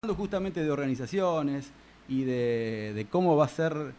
Justamente de organizaciones y de cómo va a ser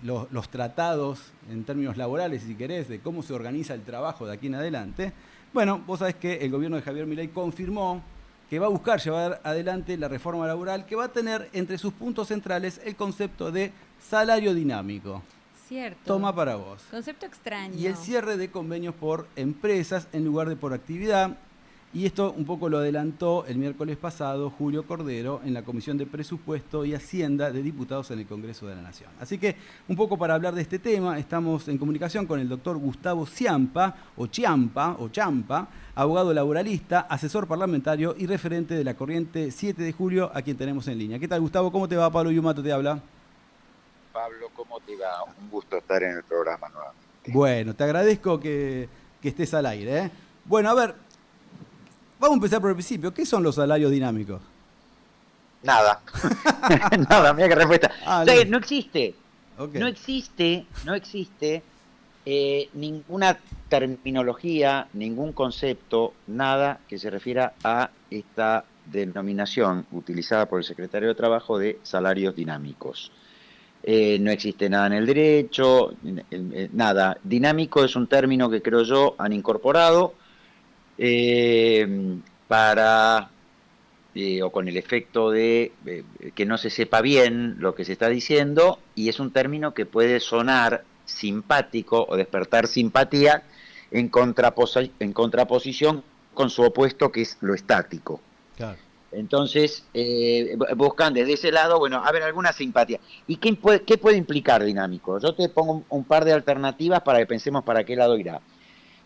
los tratados en términos laborales, si querés, de cómo se organiza el trabajo de aquí en adelante. Bueno, vos sabés que el gobierno de Javier Milei confirmó que va a buscar llevar adelante la reforma laboral que va a tener entre sus puntos centrales el concepto de salario dinámico. Cierto. Toma para vos. Concepto extraño. Y el cierre de convenios por empresas en lugar de por actividad. Y esto un poco lo adelantó el miércoles pasado Julio Cordero en la Comisión de Presupuesto y Hacienda de Diputados en el Congreso de la Nación. Así que un poco para hablar de este tema estamos en comunicación con el doctor Gustavo Ciampa, o Champa, abogado laboralista, asesor parlamentario y referente de la Corriente 7 de Julio, a quien tenemos en línea. ¿Qué tal, Gustavo? ¿Cómo te va? Pablo Yumato te habla. Pablo, ¿cómo te va? Un gusto estar en el programa nuevamente. Bueno, te agradezco que estés al aire, ¿eh? Bueno, a ver, vamos a empezar por el principio. ¿Qué son los salarios dinámicos? Nada. Nada, mira qué respuesta. No existe. Okay. No existe ninguna terminología, ningún concepto, nada que se refiera a esta denominación utilizada por el secretario de Trabajo de salarios dinámicos. No existe nada en el derecho, nada. Dinámico es un término que creo yo han incorporado para, o con el efecto de que no se sepa bien lo que se está diciendo, y es un término que puede sonar simpático o despertar simpatía en contraposición con su opuesto, que es lo estático. Claro. Entonces, buscan desde ese lado, bueno, a ver, alguna simpatía. ¿Y qué puede implicar dinámico? Yo te pongo un par de alternativas para que pensemos para qué lado irá.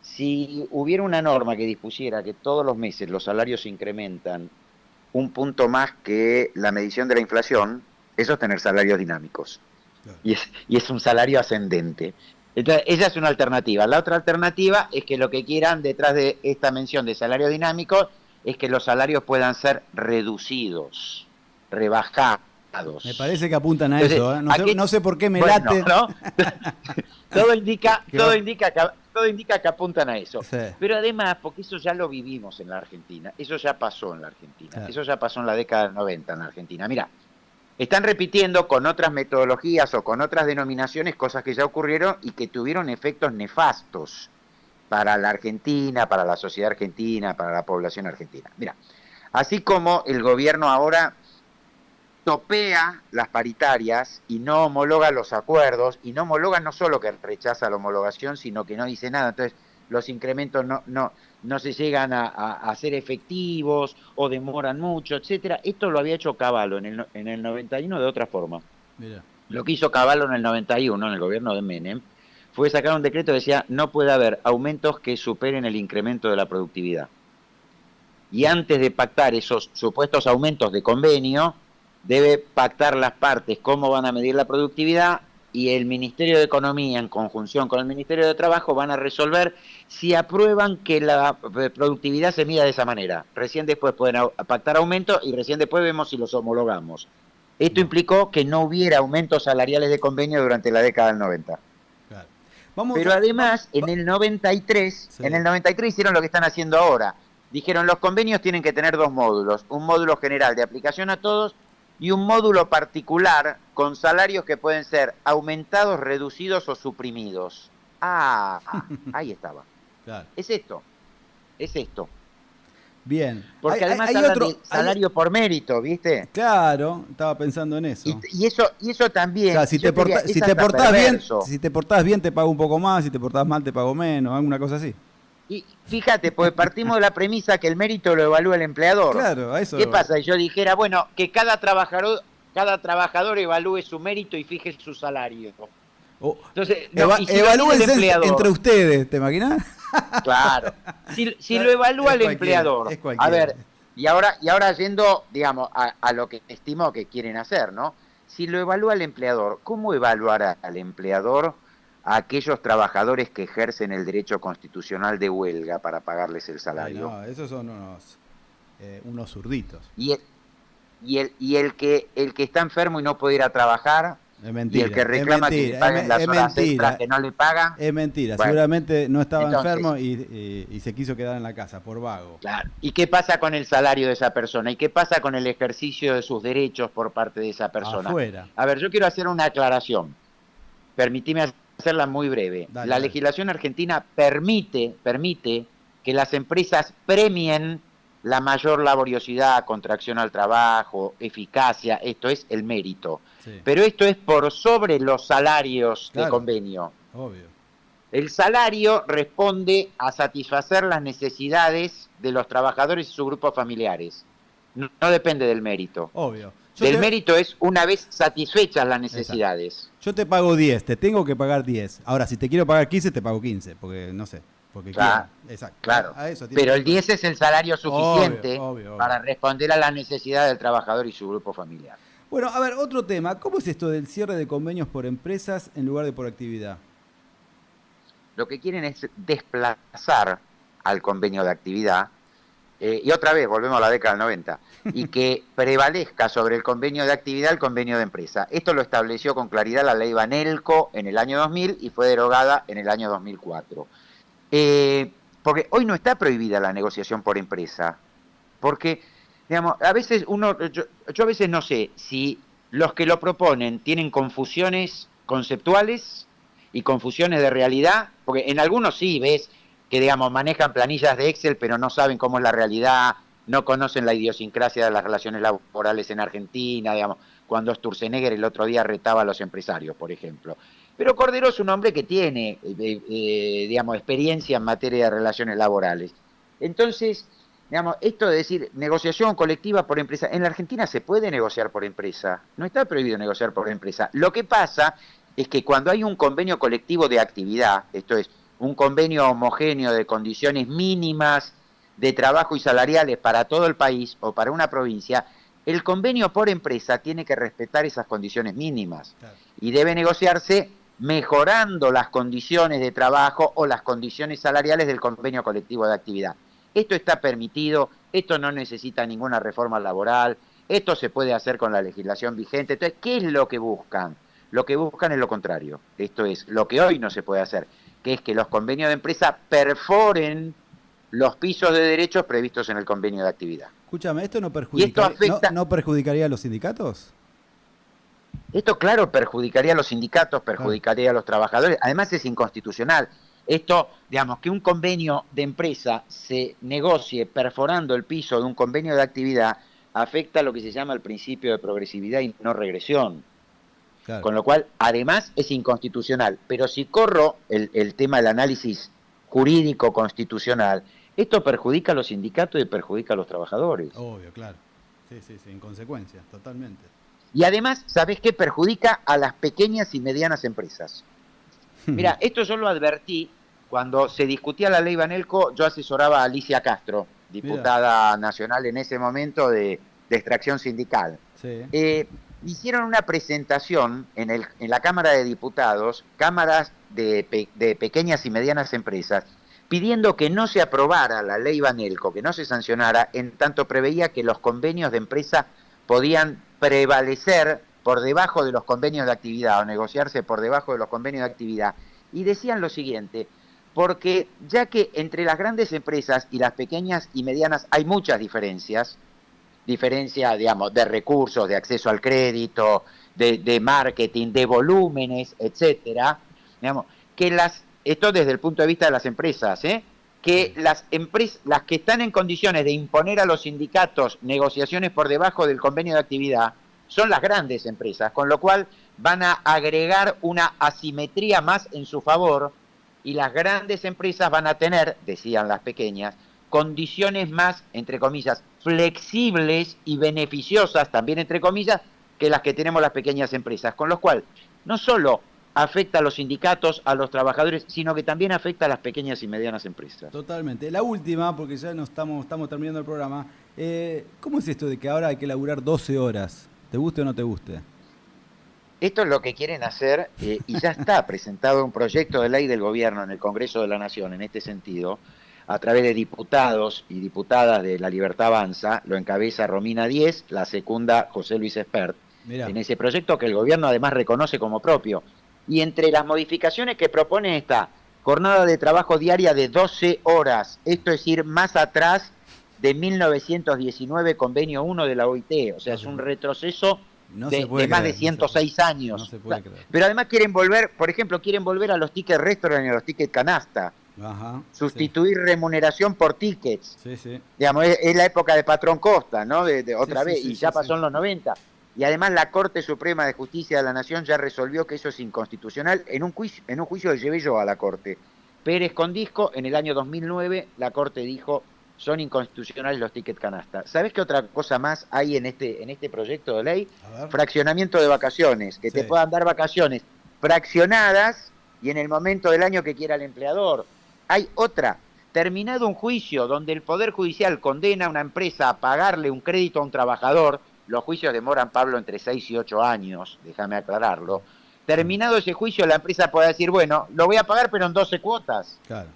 Si hubiera una norma que dispusiera que todos los meses los salarios se incrementan un punto más que la medición de la inflación, eso es tener salarios dinámicos. Claro. Y es un salario ascendente. Entonces, esa es una alternativa. La otra alternativa es que lo que quieran detrás de esta mención de salarios dinámicos es que los salarios puedan ser reducidos, rebajados. Me parece que apuntan a eso, ¿eh? No sé por qué me late. ¿No? todo indica que apuntan a eso. Sí. Pero además, porque eso ya lo vivimos en la Argentina, eso ya pasó en la Argentina, claro. Eso ya pasó en la década del 90 en la Argentina. Mira, están repitiendo con otras metodologías o con otras denominaciones cosas que ya ocurrieron y que tuvieron efectos nefastos para la Argentina, para la sociedad argentina, para la población argentina. Mira, así como el gobierno ahora topea las paritarias y no homologa los acuerdos, y no homologa no solo que rechaza la homologación, sino que no dice nada, entonces los incrementos no se llegan a ser efectivos o demoran mucho, etcétera. Esto lo había hecho Cavallo en el 91 de otra forma. Mira. Lo que hizo Cavallo en el 91, en el gobierno de Menem, fue sacar un decreto que decía no puede haber aumentos que superen el incremento de la productividad. Y antes de pactar esos supuestos aumentos de convenio, debe pactar las partes cómo van a medir la productividad, y el Ministerio de Economía, en conjunción con el Ministerio de Trabajo, van a resolver si aprueban que la productividad se mida de esa manera. Recién después pueden pactar aumentos y recién después vemos si los homologamos. Esto implicó que no hubiera aumentos salariales de convenio durante la década del 90. Claro. Pero además, en el 93, sí. En el 93 hicieron lo que están haciendo ahora. Dijeron, los convenios tienen que tener dos módulos. Un módulo general de aplicación a todos y un módulo particular con salarios que pueden ser aumentados, reducidos o suprimidos. Ahí estaba. Claro. Es esto. Bien. Porque además hablan de salario por mérito, ¿viste? Claro, estaba pensando en eso. Y eso también. O sea, si te portás bien te pago un poco más, si te portás mal te pago menos, alguna cosa así. Y fíjate, pues partimos de la premisa que el mérito lo evalúa el empleador. Claro, a eso. ¿Qué pasa? Si yo dijera, bueno, que cada trabajador evalúe su mérito y fije su salario. Entonces, evalúense entre ustedes, ¿te imaginas? Claro. Si lo evalúa el empleador. A ver, y ahora yendo, digamos, a lo que estimo que quieren hacer, ¿no? Si lo evalúa el empleador, ¿cómo evaluará al empleador a aquellos trabajadores que ejercen el derecho constitucional de huelga para pagarles el salario? No, esos son unos zurditos. Y el que está enfermo y no puede ir a trabajar, Es mentira, y el que reclama que le paguen las horas extras que no le pagan... Es mentira, bueno, seguramente no estaba enfermo y se quiso quedar en la casa por vago. Claro. ¿Y qué pasa con el salario de esa persona? ¿Y qué pasa con el ejercicio de sus derechos por parte de esa persona? Afuera. A ver, yo quiero hacer una aclaración. Permitime hacerla muy breve. La legislación argentina permite que las empresas premien la mayor laboriosidad, contracción al trabajo, eficacia, esto es el mérito. Sí. Pero esto es por sobre los salarios de convenio. Obvio. El salario responde a satisfacer las necesidades de los trabajadores y sus grupos familiares. No depende del mérito. Obvio. Mérito es una vez satisfechas las necesidades. Exacto. Yo te pago 10, te tengo que pagar 10. Ahora, si te quiero pagar 15, te pago 15, porque no sé. Porque claro, exacto. Claro. Pero el 10 es el salario suficiente obvio. Para responder a las necesidades del trabajador y su grupo familiar. Bueno, a ver, otro tema. ¿Cómo es esto del cierre de convenios por empresas en lugar de por actividad? Lo que quieren es desplazar al convenio de actividad, y otra vez, volvemos a la década del 90, y que prevalezca sobre el convenio de actividad el convenio de empresa. Esto lo estableció con claridad la ley Banelco en el año 2000 y fue derogada en el año 2004. Porque hoy no está prohibida la negociación por empresa, porque, digamos, a veces yo a veces no sé si los que lo proponen tienen confusiones conceptuales y confusiones de realidad, porque en algunos sí ves que, digamos, manejan planillas de Excel pero no saben cómo es la realidad, no conocen la idiosincrasia de las relaciones laborales en Argentina, digamos, cuando Sturzenegger el otro día retaba a los empresarios, por ejemplo. Pero Cordero es un hombre que tiene, digamos, experiencia en materia de relaciones laborales. Entonces, digamos, esto de decir negociación colectiva por empresa, en la Argentina se puede negociar por empresa, no está prohibido negociar por empresa. Lo que pasa es que cuando hay un convenio colectivo de actividad, esto es, un convenio homogéneo de condiciones mínimas de trabajo y salariales para todo el país o para una provincia, el convenio por empresa tiene que respetar esas condiciones mínimas y debe negociarse mejorando las condiciones de trabajo o las condiciones salariales del convenio colectivo de actividad. Esto está permitido, esto no necesita ninguna reforma laboral, esto se puede hacer con la legislación vigente. Entonces, ¿qué es lo que buscan? Lo que buscan es lo contrario, esto es lo que hoy no se puede hacer, que es que los convenios de empresa perforen los pisos de derechos previstos en el convenio de actividad. Escúchame, ¿esto no perjudicaría, ¿no perjudicaría a los sindicatos? Esto, claro, perjudicaría a los sindicatos, perjudicaría a los trabajadores, además es inconstitucional. Esto, digamos, que un convenio de empresa se negocie perforando el piso de un convenio de actividad, afecta lo que se llama el principio de progresividad y no regresión. Claro. Con lo cual, además, es inconstitucional. Pero si corro el tema del análisis jurídico constitucional, esto perjudica a los sindicatos y perjudica a los trabajadores. Obvio, claro. Sí, en consecuencia, totalmente. Y además, ¿sabés qué? Perjudica a las pequeñas y medianas empresas. Mira, esto yo lo advertí cuando se discutía la ley Banelco. Yo asesoraba a Alicia Castro, diputada nacional en ese momento de extracción sindical. Sí. Hicieron una presentación en la Cámara de Diputados, cámaras de pequeñas y medianas empresas, pidiendo que no se aprobara la ley Banelco, que no se sancionara, en tanto preveía que los convenios de empresa podían prevalecer por debajo de los convenios de actividad o negociarse por debajo de los convenios de actividad. Y decían lo siguiente, porque ya que entre las grandes empresas y las pequeñas y medianas hay muchas diferencias, digamos, de recursos, de acceso al crédito, de marketing, de volúmenes, etcétera, digamos, que esto desde el punto de vista de las empresas, que las que están en condiciones de imponer a los sindicatos negociaciones por debajo del convenio de actividad son las grandes empresas, con lo cual van a agregar una asimetría más en su favor y las grandes empresas van a tener, decían las pequeñas, condiciones más, entre comillas, flexibles y beneficiosas, también entre comillas, que las que tenemos las pequeñas empresas, con lo cual no solo afecta a los sindicatos, a los trabajadores, sino que también afecta a las pequeñas y medianas empresas. Totalmente. La última, porque ya no estamos terminando el programa, ¿cómo es esto de que ahora hay que laburar 12 horas? ¿Te guste o no te guste? Esto es lo que quieren hacer, y ya está presentado un proyecto de ley del gobierno en el Congreso de la Nación en este sentido, a través de diputados y diputadas de La Libertad Avanza, lo encabeza Romina Díez, la secunda José Luis Espert. en ese proyecto que el gobierno además reconoce como propio. Y entre las modificaciones que propone está jornada de trabajo diaria de 12 horas, esto es ir más atrás de 1919, convenio 1 de la OIT, o sea, es un retroceso de más de 106 años. No se puede creer. Pero además quieren volver, por ejemplo, quieren volver a los tickets restaurant y a los tickets canasta. Ajá, sustituir remuneración por tickets. Sí. Digamos, es la época de Patrón Costa, ¿no? De otra vez, y ya pasó en los 90. Y además la Corte Suprema de Justicia de la Nación ya resolvió que eso es inconstitucional en un juicio que llevé yo a la Corte. Pérez Condisco, en el año 2009, la Corte dijo, son inconstitucionales los tickets canasta. ¿Sabés qué otra cosa más hay en este proyecto de ley? Fraccionamiento de vacaciones, que te puedan dar vacaciones fraccionadas y en el momento del año que quiera el empleador. Hay otra, terminado un juicio donde el Poder Judicial condena a una empresa a pagarle un crédito a un trabajador, los juicios demoran, Pablo, entre 6 y 8 años, déjame aclararlo. Terminado ese juicio, la empresa puede decir, bueno, lo voy a pagar pero en 12 cuotas. Claro.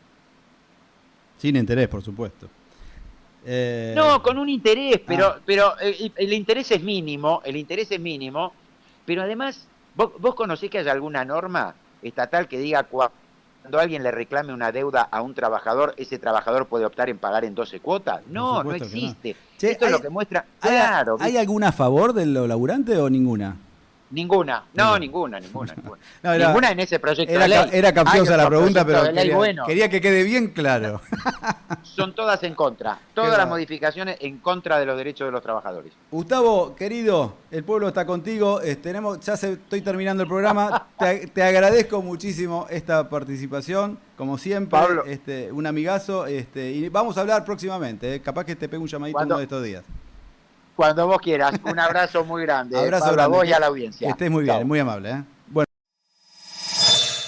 Sin interés, por supuesto. No, con un interés, pero el interés es mínimo, pero además, ¿vos conocés que haya alguna norma estatal que diga cuando alguien le reclame una deuda a un trabajador, ese trabajador puede optar en pagar en 12 cuotas? No, no existe. Che, esto es lo que muestra... Claro. ¿Hay alguna a favor de los laburantes o ninguna? Ninguna. No, ninguna. No, ninguna en ese proyecto de ley. Era capciosa la pregunta, pero bueno. quería que quede bien claro. Son todas en contra. Todas las modificaciones en contra de los derechos de los trabajadores. Gustavo, querido, el pueblo está contigo. Estoy terminando el programa. Te agradezco muchísimo esta participación. Como siempre, Pablo, un amigazo. Y vamos a hablar próximamente. Capaz que te pegue un llamadito uno de estos días. Cuando vos quieras. Un abrazo muy grande. Abrazo Pablo, grande. A vos y a la audiencia. Que estés muy bien, muy amable.